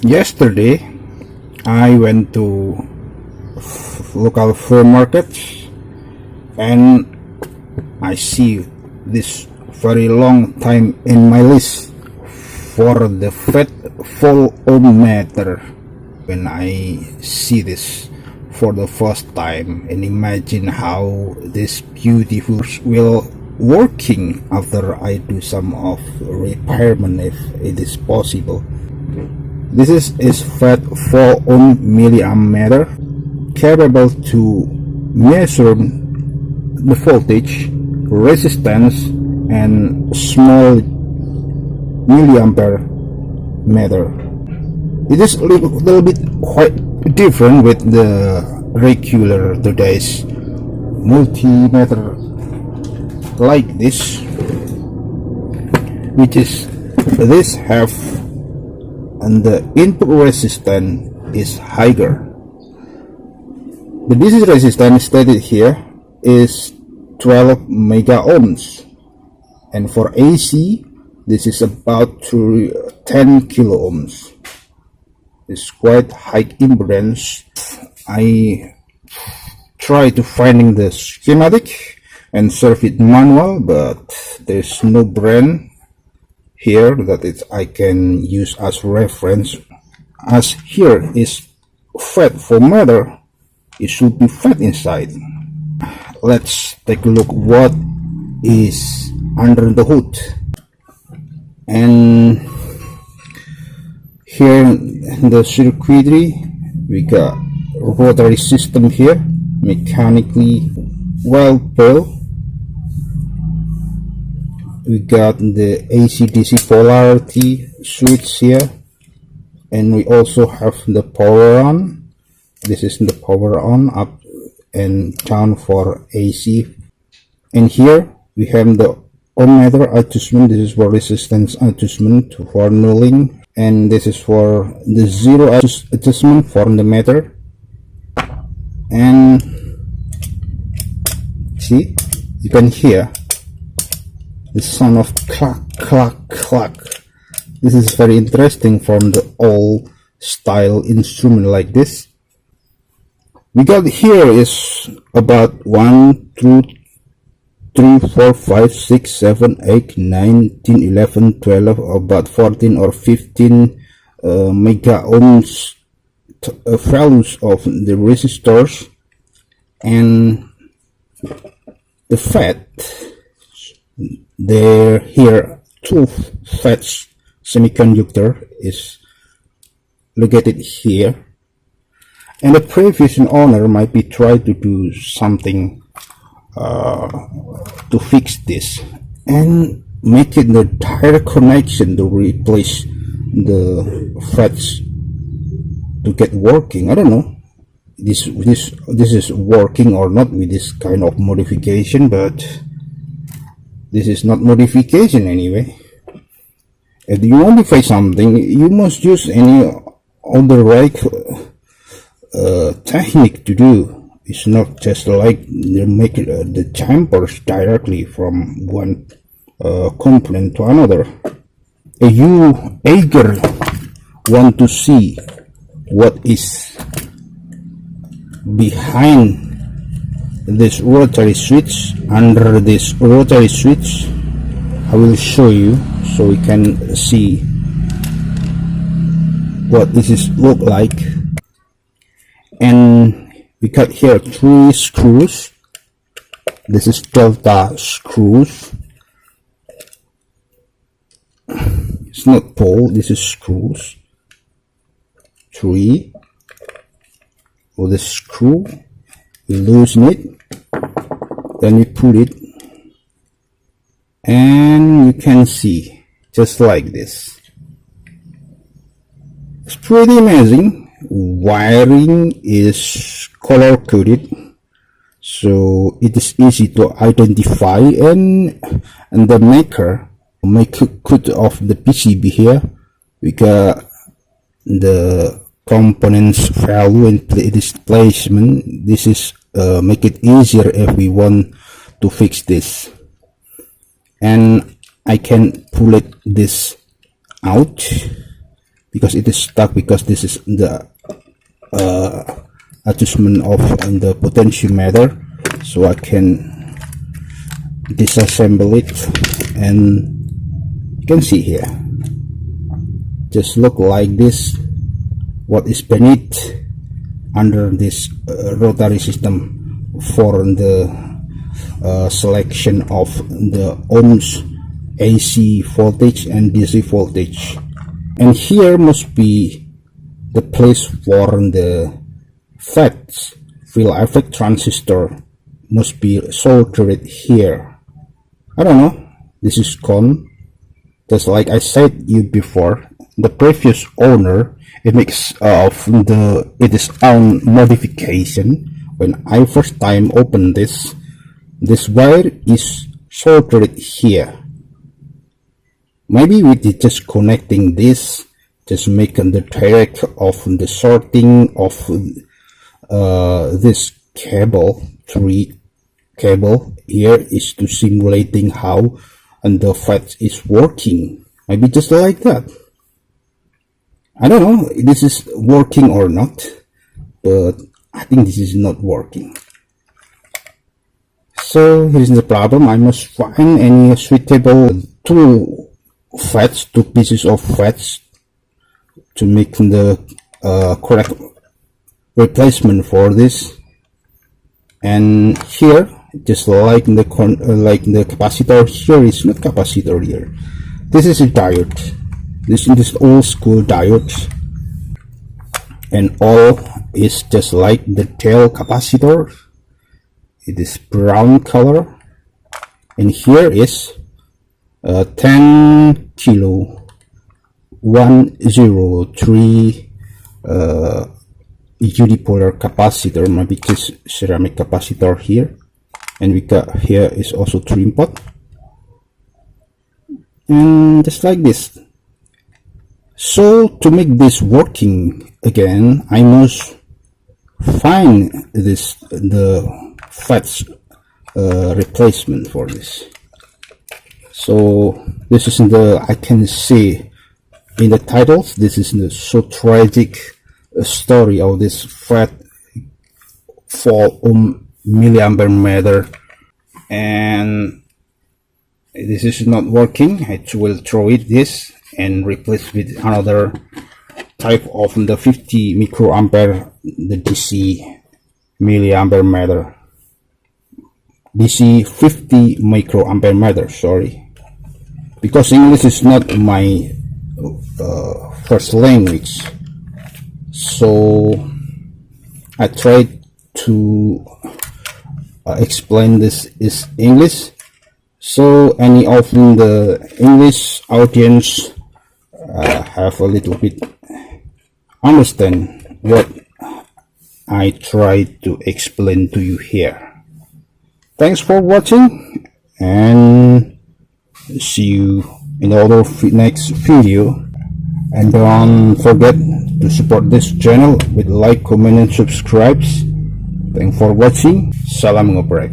Yesterday, I went to local flea market and I see this very long time in my list for the FET VOM meter. When I see this for the first time and imagine how this beautiful will working after I do some of repairment if it is possible. This is FET VOM milliammeter, capable to measure the voltage, resistance, and small milliampere meter. It is a little bit quite different with the regular today's multimeter like this, which is this have and the input resistance is higher. The DC resistance stated here is 12 mega ohms, and for AC this is about 10 kilo ohms. It's quite high impedance. I try to finding the schematic and serve it manual, but there's no brand here that I can use as reference. As here is FET VOM meter, it should be FET inside. Let's take a look what is under the hood. And here in the circuitry we got rotary system here, mechanically well built. We got the AC/DC polarity switch here, and we also have the power on. This is the power on, up and down for AC. And here we have the ohmmeter adjustment. This is for resistance adjustment for nulling, and this is for the zero adjustment for the meter. And see, you can hear the sound of clack clack clack. This is very interesting from the old style instrument like this. We got here is about 1, 2, 3, 4, 5, 6, 7, 8, 9, 10, 11, 12, about 14 or 15 mega ohms values of the resistors, and the FET. There here two FETs semiconductor is located here, and the previous owner might be trying to do something to fix this and make it the direct connection to replace the FETs to get working. I don't know this is working or not with this kind of modification, but this is not modification anyway. If you modify something, you must use any other right technique to do. It's not just like they make the chambers directly from one component to another. If you eager want to see what is behind this rotary switch, under this rotary switch, I will show you so you can see what this is look like. And we got here 3 screws. This is delta screws. It's not pole, this is screws. 3 for the screw. You loosen it, then you pull it, and you can see just like this. It's pretty amazing. Wiring is color coded, so it is easy to identify, and the maker make a cut of the PCB here. We got the components value and this placement. This is make it easier if we want to fix this, and I can pull this out because it is stuck, because this is the adjustment of the potentiometer. So I can disassemble it, and you can see here, just look like this, what is beneath under this rotary system for the selection of the ohms, AC voltage and DC voltage. And here must be the place for the FETs, field effect transistor, must be soldered here. I don't know, this is gone. Just like I said you before, the previous owner, it makes of its own modification. When I first time opened this wire is soldered here. Maybe with just connecting this, just making the direct of the sorting of this cable, 3 cable here, is to simulating how and the FET is working. Maybe just like that. I don't know if this is working or not, but I think this is not working. So here's the problem. I must find any suitable two pieces of FETs to make the correct replacement for this. And here, just like the capacitor, here is not capacitor here. This is a diode. This is old school diode, and all is just like the tail capacitor. It is brown color, and here is 10 kilo 103 unipolar capacitor, maybe just ceramic capacitor here, and we got here is also 3 input, and just like this. So to make this working again, I must find the FETs replacement for this. So this is I can see in the titles, this is the so tragic story of this FET 4 ohm milliampere meter, and this is not working. I will throw this and replace with another type of the 50 microampere, the DC milliampere meter, DC 50 microampere meter, sorry, because English is not my first language. So I tried to explain this is English, so any of the English audience have a little bit understand what I tried to explain to you here. Thanks for watching, and see you in the other next video. And don't forget to support this channel with like, comment, and subscribe. Thanks for watching. Salam ngoprek.